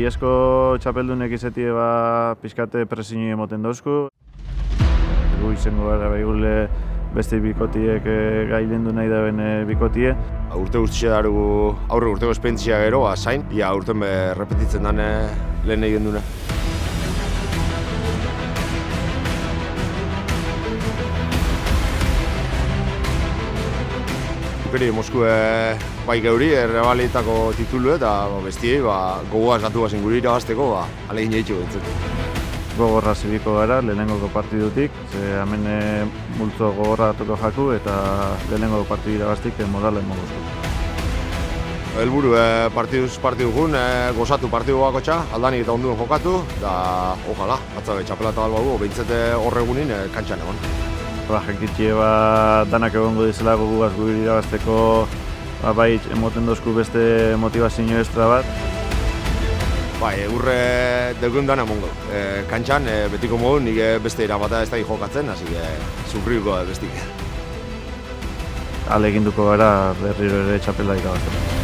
Biesko txapeldunek izetie pixkate presiñi emoten dauzku. Gu izango gara behigule beste bikotiek gailendu nahi daben bikotie. Urte guztia darugu aurre urteko espentzia gero, zain, ia urten repetitzen dane lehen egin dune. Ukeri Moskue bai geuri, errebalitako titulu eta bestiei gogoa esatu bazin guri irabazteko, alegin jaitxu bentzen. Gogorra zibiko gara lehenengoko partidutik, ze hemen multzo gogorra toko jaku eta lehenengoko partidu irabaztik modalen moguzko. Helburu partiduz partidugun, gozatu partidu bakotxa, aldanik eta onduen jokatu, eta ojala, atzabe txapelata balbagu, behintzete horregunin kantxan egon. Jakitxie danak egongo dizela gogugaz guri irabazteko bai emoten dozku beste motivazio estra bat. Bai, urre degun dana mongo. Kantxan, betiko modu, nik beste irabata ez da jokatzen, hasi sufriko bestik. Ale eginduko gara berriro ere txapela irabazten.